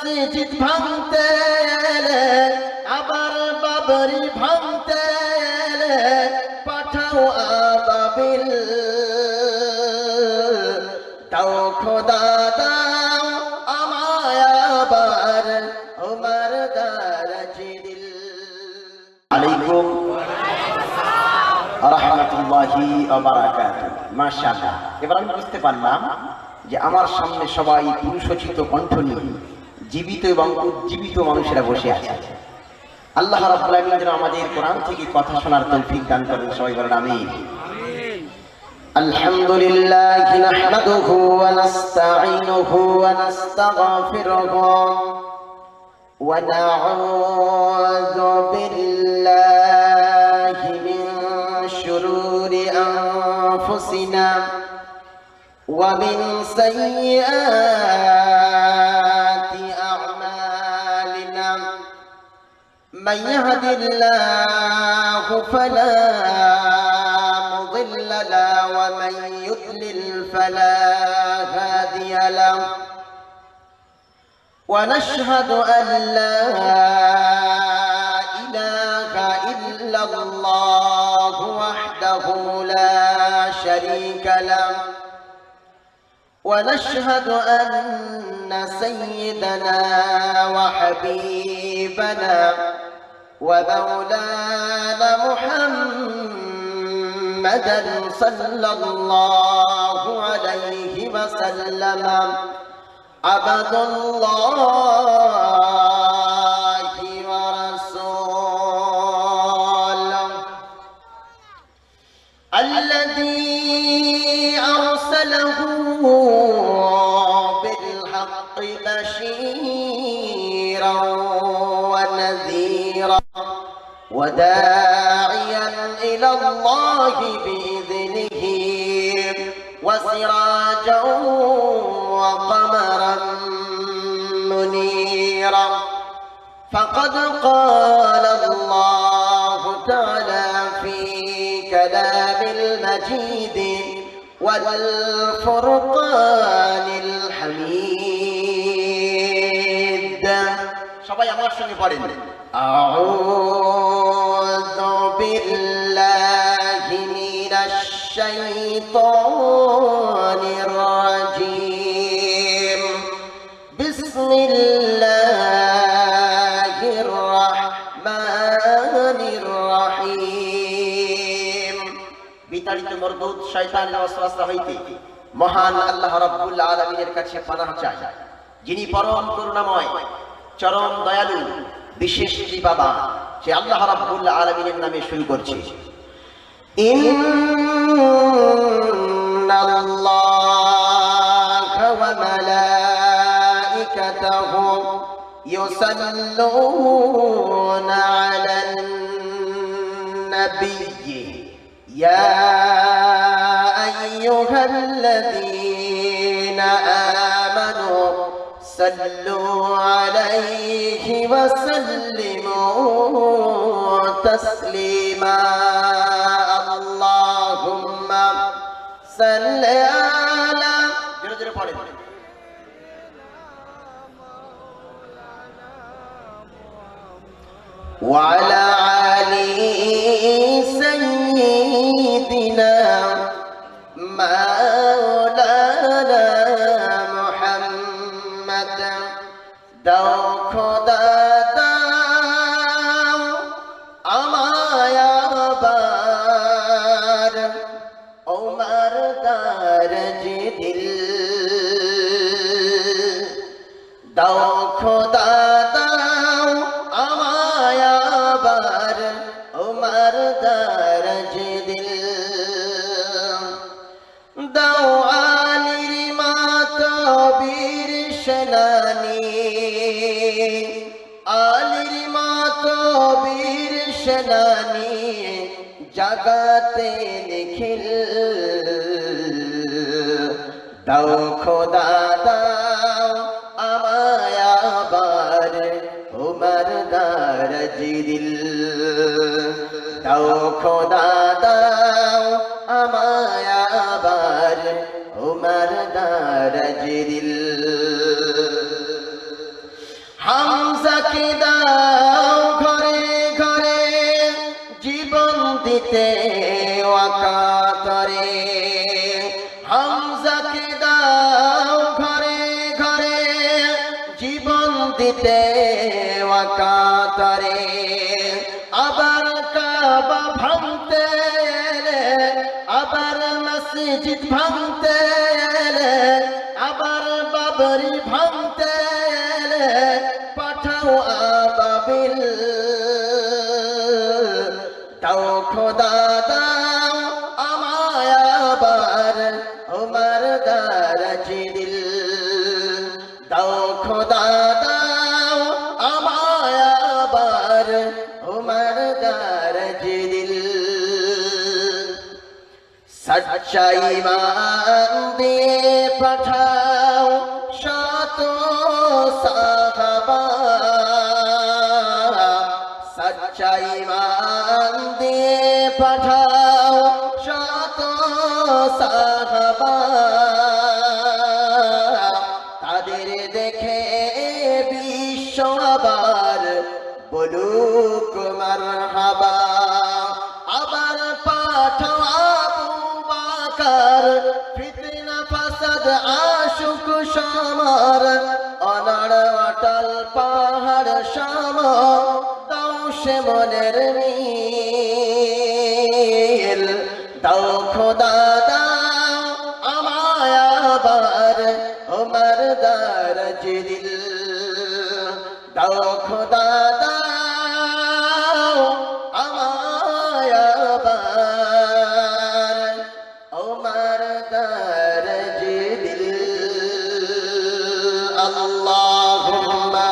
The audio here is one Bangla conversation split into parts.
মসজিদ ভাঙতে এলে, আবার বাবরি ভাঙতে এলে, পাঠাও আবাবিল। দাও খোদা দাও আমায় আবার ওমর দারাজে দিল। আলাইকুম রাহমাতুল্লাহি ওয়া বারাকাতুহু। মাশাআল্লাহ। এবার আমি বুঝতে পারলাম যে আমার সামনে সবাই পুরুষোচিত কণ্ঠ নিয়ে জীবিত এবং উজ্জীবিত মানুষেরা বসে আছে। আল্লাহ রাব্বুল আলামিন যেন আমাদের কোরআন থেকে কথা শোনার তৌফিক দান করেন। সবাই বলেন আমিন। আলহামদুলিল্লাহি নাহমাদুহু ওয়া নাস্তাঈনুহু ওয়া নাস্তাগফিরুহু ওয়া নাউযু বিল্লাহি মিন শুরুরি আনফুসিনা ومن سيئات أعمالنا من يهد الله فلا مضل له ومن يضلل فلا هادي له ونشهد أن لا إله إلا الله وحده لا شريك له ونشهد أن سيدنا وحبيبنا ومولانا محمدا صلى الله عليه وسلم عبد الله ورسوله الذي أرسله بالحق بشيرا ونذيرا وداعيا إلى الله بإذنه وسراجا وقمرا منيرا فقد قال الله تعالى في كلام المجيد والفرقان الحميد সবাই আমার সঙ্গে পড়েন আউযু বিল্লাহি মিনাশ শাইতানির রাজীম বিসমিল্লাহির রাহমানির রহিম। বিতাড়িত মরদুদ শয়তানের ওয়াসওয়াসা হইতে মহান আল্লাহ রাব্বুল আলামিনের কাছে পানাহ চাই, যিনি পরম করুণাময়, চরম দয়ালু, বিশেষ কৃপাবান। সে আল্লাহ রাব্বুল আলামিনের নামে শুরু করছি। ইন্নাল্লাহা ওয়া মালাইকাতাহু ইউসাল্লুনা আলান নাবিয়্যি ইয়া আইয়ুহাল্লাযীনা আমানু সাল্লু আলাইহি ওয়া সাল্লিমু তাসলিমা। আল্লাহুম্মা সাল্লি আলা, জোরে জোরে পড়েন, ওয়া আলা আলি সাইয়্যিদিনা মাওলানা মুহাম্মদ। দাও খোদা দাও আমায় আবার ওমর দারাজে দিল। দাও খোদা দাও আমায় আবার ওমর দারাজে দিল। দাও আলির মাতবীর সেনানি, আলির মাতবীর সেনানি জাগাতে নিখিল। দাও খোদা দাও আমায় আবার ওমর দারাজে দিল। দাও খোদা দাও আমায় আবার ওমর দারাজে দিল। হামজাকে দাও ঘরে ঘরে জীবন দিতে ওয়াকাতরে, হামজাকে দাও ঘরে ঘরে জীবন দিতে ওয়াকাতরে। আবার কাবা ভাঙতে এলে, আবার মসজিদ ভাঙতে এলে, আবার বাবরি ভাঙতে এলে পাঠাও আবাবিল। দাও খোদা দাও আমায় আবার ওমর দারাজ দিল, দাও খোদা দাও আমায় আবার ওমর দারাজ দিল। সচ্চা ঈমান দিয়ে পাঠাও শত সাহাবা, সচ্চা ঈমান দিয়ে পাঠাও শত সাহাবা। তাদের দেখে বিশ্ব আবার বলুক মারহাবা। আবার পাঠাও আবু বকর ফিতনা ফাসাদ আশুক সমার, অনার অটল পাহাড় সম দাও সে মনের মিল। দাও খোদা দাও আমায় আবার ওমর দারাজ দিল, দাও খোদা দাও আমায় আবার ওমর দারাজ দিল। আল্লাহুম্মা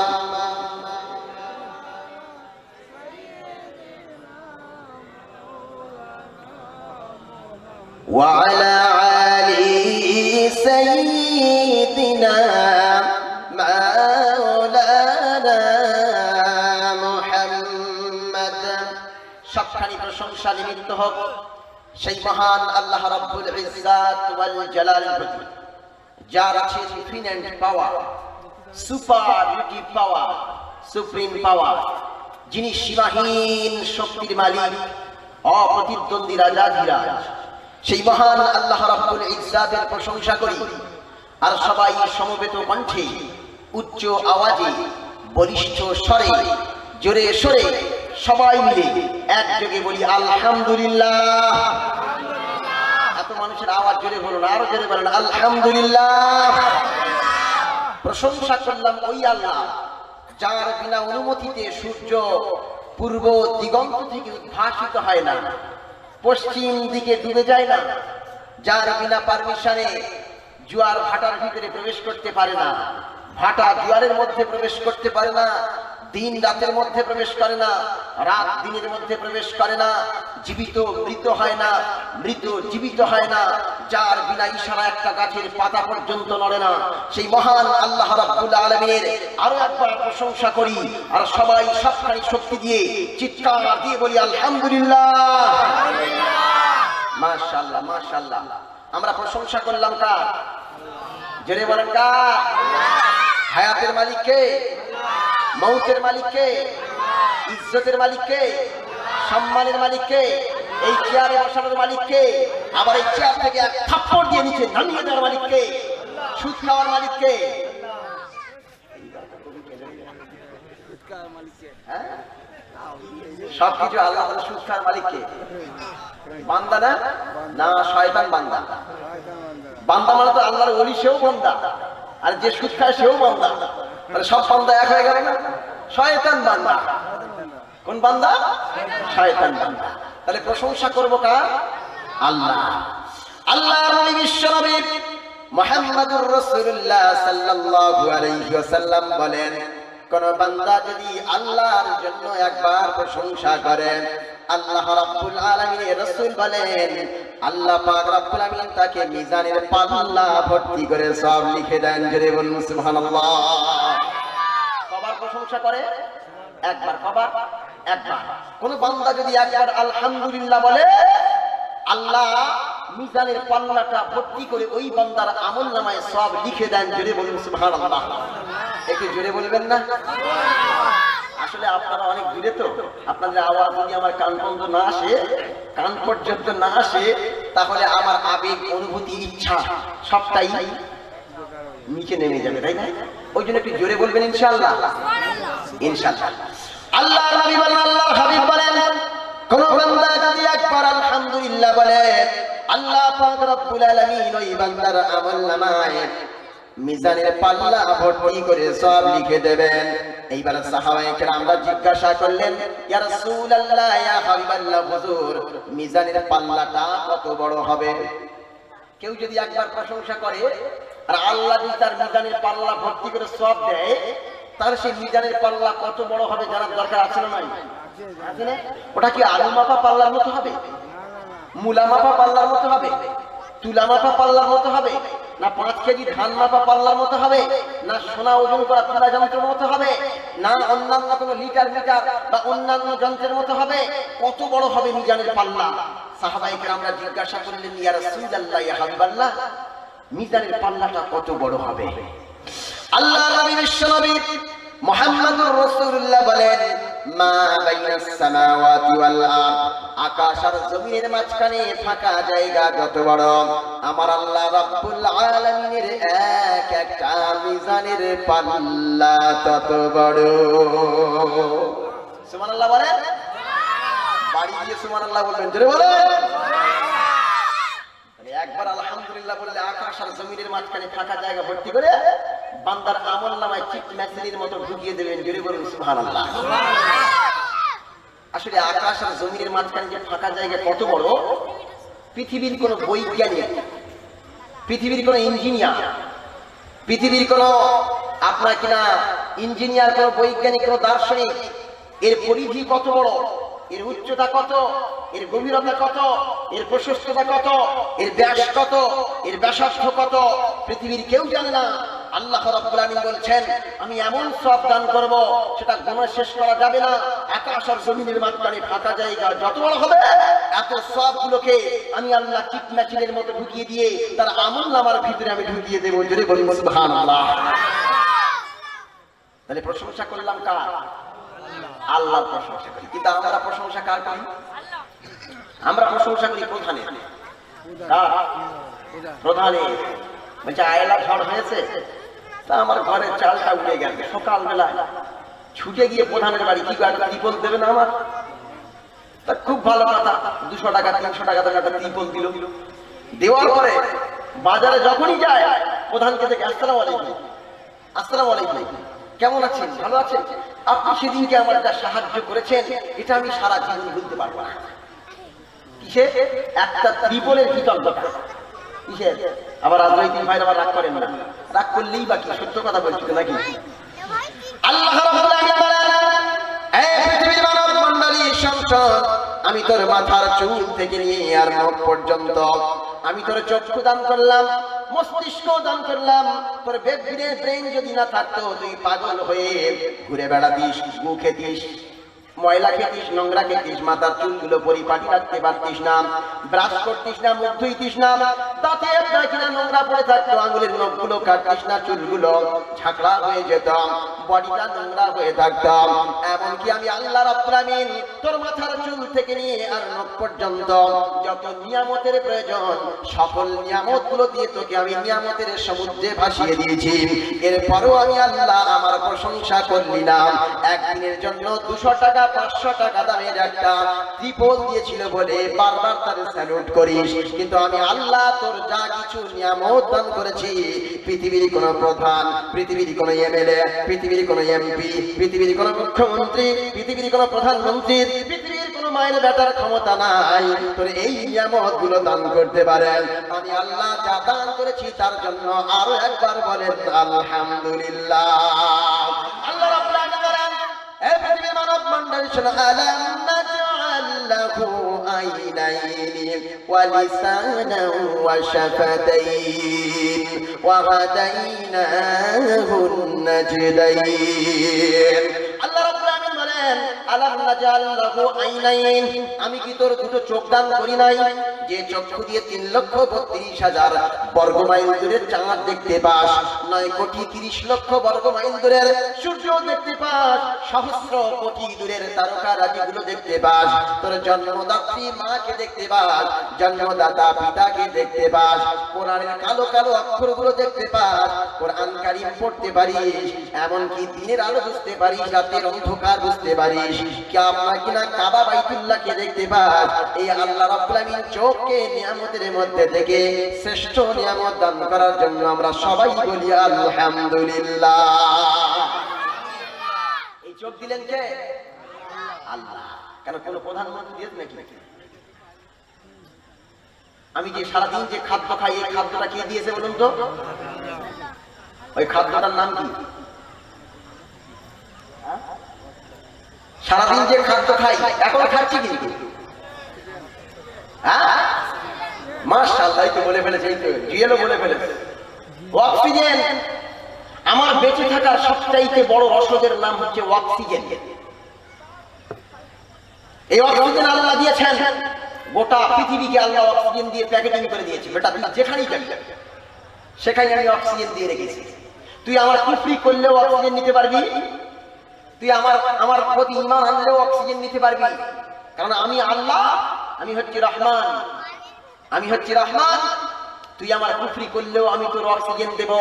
وعلى آل سيدنا مولانا محمد। সবখানি প্রশংসা নিমিত্ত হোক সেই মহান আল্লাহ রাব্বুল ইজ্জাত ওয়াল জালালের প্রতি, যার আছে ইনফিনিট পাওয়ার, সুপারলেটিভ পাওয়ার, সুপ্রিম পাওয়ার, যিনি সীমাহীন শক্তির মালিক, অপ্রতিদ্বন্দ্বী রাজাধিরাজ। সেই মহান আল্লাহ রাব্বুল ইজ্জাতের প্রশংসা করি আর সবাই সমবেত কণ্ঠে উচ্চ আওয়াজে বলিষ্ঠ স্বরে জোরে সরে সবাই মিলে একযোগে বলি আলহামদুলিল্লাহ। এত মানুষের আওয়াজ জোরে হলো না, আরো জোরে বলেন আলহামদুলিল্লাহ। প্রশংসা করলাম ওই আল্লাহ যার বিনা অনুমতিতে সূর্য পূর্ব দিগন্ত থেকে উদ্ভাসিত হয় না, পশ্চিম দিকে ডুবে যায় না, যার বিনা পারমিশনে জোয়ার ভাটার ভিতরে প্রবেশ করতে পারে না, ভাটা জোয়ারের মধ্যে প্রবেশ করতে পারে না, দিন রাতের মধ্যে প্রবেশ করে না, রাত দিনের মধ্যে প্রবেশ করে না, জীবিত মৃত হয় না, মৃত জীবিত হয় না, যার বিনা ইশারা একটা গাছের পাতা পর্যন্ত নড়ে না, সেই মহান আল্লাহ রাব্বুল আলামিনের আরো একবার প্রশংসা করি আর সবাই সবখানি শক্তি দিয়ে চিৎকার দিয়ে বলি আলহামদুলিল্লাহ। মাশাআল্লাহ মাশাআল্লাহ। আমরা প্রশংসা করলাম কার? জোরে বলেন কার? হায়াতের মালিক কে? মৌতের মালিক কে? ইজ্জতের মালিক কে? সম্মানের মালিক কে? এই চেয়ারে বসানোর মালিক কে? আবার এই চেয়ার থেকে এক থাপ্পড় দিয়ে নিচে নামিয়ে দেওয়ার মালিক কে? সুদ খাওয়ার মালিক কে? সবকিছু আল্লাহ তাআলা সুদ খাওয়ার মালিক কে? বান্দা না? না, শয়তান বান্দা। বান্দা মানে তো আল্লাহর ওলি, সেও বান্দা, আর যে সুদ খায় সেও বান্দা। তাহলে সব বান্দা এক হয়ে গেল না? শয়তান বান্দা। কোন বান্দা? শয়তান বান্দা। তাহলে প্রশংসা করব কার? আল্লাহ। আল্লাহর নবী বিশ্ব নবী মুহাম্মদুর রাসূলুল্লাহ সাল্লাল্লাহু আলাইহি ওয়াসাল্লাম বলেন, কোন বান্দা যদি আল্লাহর জন্য একবার প্রশংসা করেন, আল্লাহ রাব্বুল আলামিনের রাসূল বলেন আল্লাহ পাক রাব্বুল আলামিন তাকে মিজানের পাল্লা ভর্তি করে সব লিখে দেন। জোরে বলুন সুবহানাল্লাহ। কবার প্রশংসা করে? একবার। কবার? একবার। কোন বান্দা যদি একবার আলহামদুলিল্লাহ বলে, আল্লাহ মিজানের পাল্লাটা ভর্তি করে ওই বান্দার আমলনামায় সব লিখে দেন। জোরে বলুন সুবহানাল্লাহ। একটু জোরে বলবেন না? আসলে আপনারা অনেক দূরে তো, আপনাদের আওয়াজ যদি আমার কান পর্যন্ত না আসে, কান পর্যন্ত না আসে, তাহলে আমার আবেগ, অনুভূতি, ইচ্ছা সবটাই নিচে নেমে যাবে, তাই না? ওই জন্য একটু জোরে বলবেন ইনশাআল্লাহ। ইনশাআল্লাহ। আল্লাহ নবী বলেন, আল্লাহর হাবিব বলেন, কোন বান্দা যদি একবার আলহামদুলিল্লাহ বলে, আল্লাহ পাক রব্বুল আলামিন ওই বান্দার আমলনামায় মিজানের পাল্লা ভর্তি করে সওয়াব লিখে দেবেন। এইবার সাহাবায়ে কেরামরা জিজ্ঞাসা করলেন, ইয়া রাসূলুল্লাহ, ইয়া হাবিবাল্লাহ, হুজুর মিজানের পাল্লাটা কত বড় হবে? কেউ যদি একবার প্রশংসা করে আর আল্লাহ যদি তার মিজানের পাল্লা ভর্তি করে সওয়াব দেয়, তার সেই মিজানের পাল্লা কত বড় হবে জানার দরকার আছে না নাই? আছে না? ওটা কি আলু মাপা পাল্লার মতো হবে, মূলা মাপা পাল্লার মতো হবে, তুলা মাপা পাল্লার মতো হবে, না 5 কেজি ধান মাপা পাল্লার মতো হবে, না সোনা ওজন করা তুলা যন্ত্রের মতো হবে, না অন্যান্য কোনো লিটার মিটার বা অন্যান্য যন্ত্রের মতো হবে? কত বড় হবে মিজানের পাল্লা? সাহাবায়ে কেরামরা জিজ্ঞাসা করলেন, ইয়া রাসূলুল্লাহ, ইয়া হাবিবাল্লাহ, মিজানের পাল্লাটা কত বড় হবে? আল্লাহর নবী বিশ্বনবী মুহাম্মদুর রাসূলুল্লাহ বলেন, মা বাইনাস সামাওয়াতি ওয়াল আরদ, আকাশ আর জমিনের মাঝখানে ফাঁকা জায়গা যত বড়, আমার আল্লাহ রাব্বুল আলামিনের এক একটা মিজানের পাল্লা তত বড়। সুবহানাল্লাহ বলেন। বাড়ি গিয়ে সুবহানাল্লাহ বলবেন, জোরে বলেন। একবার আলহামদুলিল্লাহ বললে আকাশ আর জমিনের মাঝখানে ফাঁকা জায়গা ভর্তি করে বান্দার আমলনামায় চিপ মেশিনের মতো ঢুকিয়ে দেবেন, জোরে বলুন সুবহানাল্লাহ। আসলে আকাশ আর জমিনের মাঝখানে যে ফাঁকা জায়গা কত বড়, পৃথিবীর কোন বৈজ্ঞানিক, পৃথিবীর কোন ইঞ্জিনিয়ার, পৃথিবীর কোন আপনার কিনা ইঞ্জিনিয়ার, কোন বৈজ্ঞানিক, কোন দার্শনিক এর পরিধি কত বড়, এর উচ্চতা কত, এর গভীরতা কত, এর প্রশস্ততা কত, এর ব্যাস কত, এর ব্যাসার্ধ কত, পৃথিবীর কেউ জানে না। আল্লাহ রাব্বুল আলামিন বলছেন, আমি এমন সওয়াব দান করব সেটা গুণে শেষ করা যাবে না। আকাশ আর জমিনের মাঝখানে ফাঁকা জায়গা যত বড় হবে, এত সওয়াবগুলোকে আমি আল্লাহ টিপ মেশিনের মতো ঢুকিয়ে দিয়ে তার আমলনামার ভিতরে আমি ঢুকিয়ে দেব, জোরে বলুন সুবহানাল্লাহ। তাহলে প্রশংসা করলাম কার? আল্লাহর প্রশংসা করি। কিন্তু আমরা প্রশংসা কার করি? আমরা প্রশংসা করি প্রধানের। প্রধানের বলছে আয়লা ঝড় হয়েছে, তা আমার ঘরের চালটা উড়ে গেল। সকালবেলা ছুটে গিয়ে প্রধানের বাড়ি, কি একটা ত্রিপল দেবে না আমার? তা খুব ভালো কথা, 200 টাকা 300 টাকা একটা ত্রিপল দিল। দেওয়ার পরে বাজারে যখনই যায় প্রধানকে দেখে, আসসালামু আলাইকুম, আসসালামু আলাইকুম, কেমন আছেন? ভালো আছেন? আপনি সেদিনকে আমার যা সাহায্য করেছেন এটা আমি সারা জীবন ভুলতে পারবো না। কিসে? একটা ত্রিপলের কৃতজ্ঞতা। কিসের? আবার রাজনৈতিক ভাইরা আবার রাগ করেন না, রাগ করলেই বাকি, সত্য কথা বলছি তো নাকি? আল্লাহ রাব্বুল আলামিন বলেন, এই পৃথিবীর মানব মণ্ডলী সংসদ, আমি তোর মাথার চুল থেকে নিয়ে আর মুখ পর্যন্ত আমি তোর চক্ষু দান করলাম, মস্তিষ্ক দান করলাম। তোর ব্রেন যদি না থাকতো, তুই পাগল হয়ে ঘুরে বেড়াতিস, গু খেতিস, ময়লা খেতিস, নোংরা খেতিস, মাথার চুলগুলো পরিপাটি রাখতে পারতিস না, ব্রাশ করতিস না, মুখ ধুইতিস না, তাতে আপনার কিনা নোংরা পড়ে থাকতো, আঙুলের নখগুলো কাটতিস না, চুলগুলো ঝাঁকড়া হয়ে যেত, বডিটা নোংরা হয়ে থাকতাম। এমনকি আমি আল্লাহ রাব্বুল আলামিন তোর মাথার চুল থেকে নিয়ে আর নখ পর্যন্ত যত নিয়ামতের প্রয়োজন, সকল নিয়ামতগুলো দিয়ে তোকে আমি নিয়ামতের সমুদ্রে ভাসিয়ে দিয়েছি। এরপরও আমি আল্লাহ আমার প্রশংসা করলি না। একদিনের জন্য 200 টাকা 500 টাকা দামের একটা ত্রিপল দিয়েছিল বলে বারবার তার স্যালুট করিস, কিন্তু আমি আল্লাহ তোর যা কিছু নিয়ামত দান করেছি, পৃথিবীর কোন প্রধান, পৃথিবীর কোন এমএলএ, পৃথিবীর কোন এমপি, পৃথিবীর কোন মুখ্যমন্ত্রী, পৃথিবীর কোন প্রধানমন্ত্রী, পৃথিবীর কোন মায়ের বেটার ক্ষমতা নাই তোর এই নিয়ামত গুলো দান করতে পারেন। আমি আল্লাহ যা দান করেছি তার জন্য আরো একবার বলেন আলহামদুলিল্লাহ। আল্লাহ রাব্বুল আলামিন বলেন, এই পৃথিবীর মানব মণ্ডলী শোনো, আলাম নাজআল লাহু আইনাইন ওয়া লিসানান ওয়া শাফাতাইন ওয়া হাদাইনাহুন নাজদাইন। আল্লাহ রাব্বুল আলামিন বলেন, বলছেন আলাম নাজাল লাহু আইনাইন, আমি কি তোর দুটো চোখ দান করি নাই? যে চক্ষু দিয়ে 3,32,000 বর্গ মাইল দূরের চাঁদ দেখতে পাস, 9,30,00,000 বর্গ মাইল দূরের সূর্য দেখতে পাস, সহস্র কোটি দূরের তারকা রাজিগুলো দেখতে পাস, তোর জন্মদাত্রী মাকে দেখতে পাস, জন্মদাতা পিতাকে দেখতে পাস, কোরআনের কালো কালো অক্ষরগুলো দেখতে পাস, কোরআন কারীম পড়তে পারিস, এমনকি দিনের আলো বুঝতে পারিস, রাতের অন্ধকার বুঝতে পারিস, কিনা কাবা বাইতুল্লাহকে দেখতে পাস। এই আল্লাহ রাব্বুল আমিন চোখকে নিয়ামতের মধ্যে থেকে শ্রেষ্ঠ নিয়ামত দান করার জন্য আমরা সবাই বলি আলহামদুলিল্লাহ। এই চোখ দিলেন কে? আল্লাহ। কেন কোন প্রধানমন্ত্রী দিয়েছে নাকি? আমি যে সারাদিন যে খাদ্য খাই, এই খাদ্যটা কে দিয়েছে বলুন তো? ওই খাদ্যটার নাম কি? সারাদিন যে খাদ্য খাই, এখন খাচ্ছি কিন্তু, হ্যাঁ মাশাআল্লাহ, তো বলে ফেলেছে, এই তো জিএলও বলে ফেলেছে। অক্সিজেন, আমার বেঁচে থাকার সবচাইতে বড় রসদের নাম হচ্ছে অক্সিজেন। এই অক্সিজেন আল্লাহ দিয়েছেন, গোটা পৃথিবীকে আল্লাহ অক্সিজেন দিয়ে প্যাকেটিং করে দিয়েছে। বেটা তুই যেখানেই যাবি সেখানে আমি অক্সিজেন দিয়ে রেখেছি। তুই আমার কুফরি করলেও অক্সিজেন নিতে পারবি, তুই আমার প্রতি ঈমান আনলেও অক্সিজেন নিতে পারবি, কারণ আমি আল্লাহ, আমি হচ্ছি রহমান, আমি হচ্ছি রহমান। তুই আমার কুফরি করলেও আমি তোর অক্সিজেন দেব,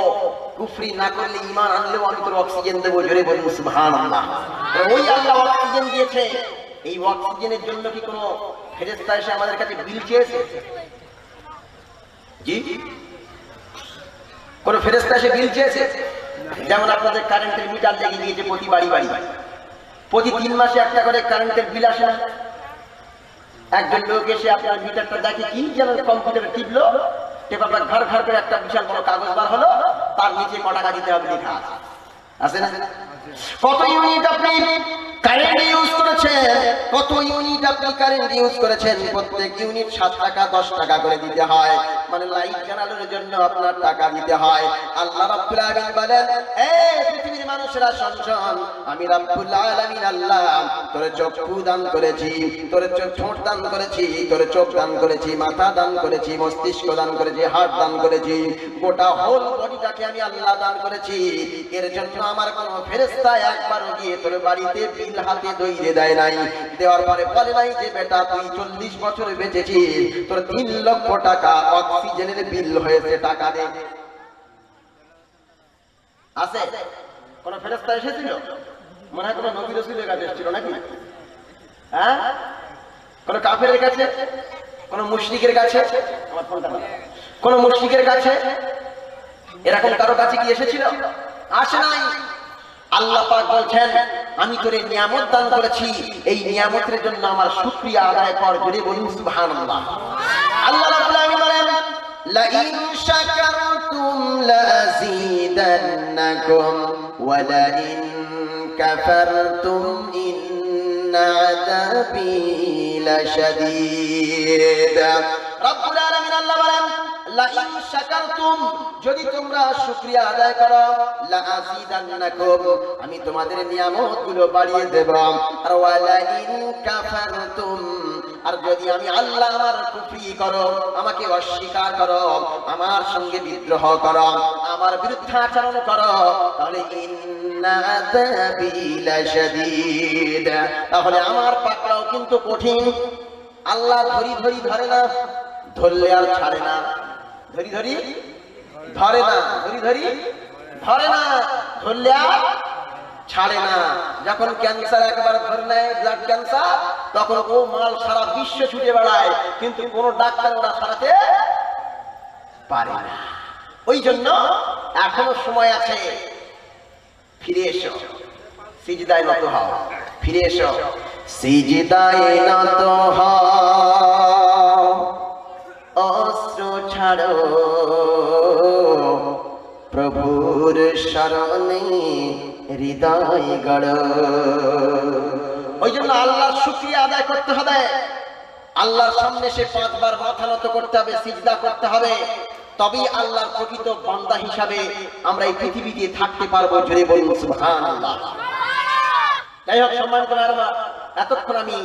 কুফরি না করলে ঈমান আনলেও আমি তোর অক্সিজেন দেব। জোরে বলুন সুবহানাল্লাহ। ওই আল্লাহ অক্সিজেন দিয়েছে। এই অক্সিজেনের জন্য কি কোনো ফেরেশতা এসে আমাদের কাছে বিল চেয়েছে? জি, কোন ফেরেশতা এসে বিল চেয়েছে? যেমন আপনাদের কারেন্টের মিটার লেগে গিয়েছে প্রতি বাড়ি বাড়ি, প্রতি 3 মাসে একটা করে কারেন্টের বিল আসে না? একজন লোক এসে আপনার মিটারটা দেখে, কি যেন কম্পিউটারে টিপলো, টেপাটা ঘর ঘর করে একটা বিশাল বড় কাগজ বার হলো, তার নিচে ক টাকা দিতে হবে লেখা আছে না? কত ইউনিট আপনি কারেন্ট ইউজ করেছেন, কত ইউনিট আপনি কারেন্ট ইউজ করেছেন, প্রত্যেক ইউনিট 7 টাকা 10 টাকা করে দিতে হয়, মানে লাইট জ্বালানোর জন্য আপনার টাকা দিতে হয়। আল্লাহ রাব্বুল আলামিন বলেন, এই পৃথিবীর মানুষেরা শুন, আমি রাব্বুল আলামিন আল্লাহ তোরে চক্ষু দান করেছি, তোরে ঠোঁট দান করেছি, তোরে চোখ দান করেছি, মাথা দান করেছি, মস্তিষ্ক দান করেছি, হার্ট দান করেছি, গোটা হোল বডিটাকে আমি আল্লাহ দান করেছি। এর জন্য আমার কোনো ফেরেশতা একবারও গিয়ে তোর বাড়িতে বিল হাতে ধইরে দেয় নাই, দেওয়ার পরে বলে নাই যে বেটা তুই 40 বছর বেঁচেছিস, তোর 3 লক্ষ টাকা অক্সিজেনের বিল হয়েছে, টাকা দে। আছে কোন ফেরেশতা এসেছিল? মনে হয় কোন নবী রাসূলের কাছে এসেছিল নাকি? হ্যাঁ, কোন কাফেরের কাছে, কোন মুশরিকের কাছে, আমার ফোনটা দাও, কোন মুশরিকের কাছে এরকম কারো কাছে কি এসেছিল? আসে নাই। আল্লাহ পাক বলছেন, আমি তোরে নিয়ামত দান করেছি, এই নিয়ামতের জন্য আমার শুকরিয়া আদায় কর। জোরে বলুন সুবহানাল্লাহ। আল্লাহ রাব্বুল আলামিন বলেন, লা ইন শাকারতুম লাযীদান্নাকুম ওয়া লা ইন কাফারতুম ইন্না আযাবী লাশাদীদ। রাব্বুল আলামিন আল্লাহ বলেন, লা ইন শাকারতুম, যদি তোমরা শুকরিয়া আদায় করো, লা আযীদান্নাকুম, আমি তোমাদের নিয়ামতগুলো বাড়িয়ে দেব। আর ওয়া লা ইন কাফারতুম, আর যদি আমি আল্লাহ আমার কুফরি করো, আমাকে অস্বীকার করো, আমার সঙ্গে বিদ্রোহ করো, আমার বিরুদ্ধে আচরণ করো, তাহলে ইন্না আযাবী লাশাদীদ, তাহলে আমার পাকড়াও কিন্তু কঠিন। আল্লাহ ধরি ধরি ধরে না, ধরলে আর ছাড়ে না, ধরি ধরি ধরে না, ধরি ধরি ধরে না, ধরলে আর ছাড়ে না। যখন ক্যান্সার একবার ধরে নেয়, ব্লাড ক্যান্সার, তখন ও মাল সারা বিশ্ব ছুটে বেড়ায়, কিন্তু কোন ডাক্তার ওরা সারাতে পারে না। ওই জন্য এখনো সময় আছে, ফিরে এসো, সিজদায় নত হও, ফিরে এসো, সিজদায় নত হও, অস্ত্র ছাড়ো, প্রভুর শরণে হৃদয় গড়। ওই জন্য আল্লাহর শুকরিয়া আদায় করতে হবে, আল্লাহর সামনে সে 5 বার মাথা নত করতে হবে, সিজদা করতে হবে, তবেই আল্লাহর প্রকৃত বান্দা হিসাবে আমরা এই পৃথিবীতে থাকতে পারবো। জোরে বলুন সুবহানাল্লাহ। যাই হোক সম্মানিত ভাইরা, এতক্ষণ আমি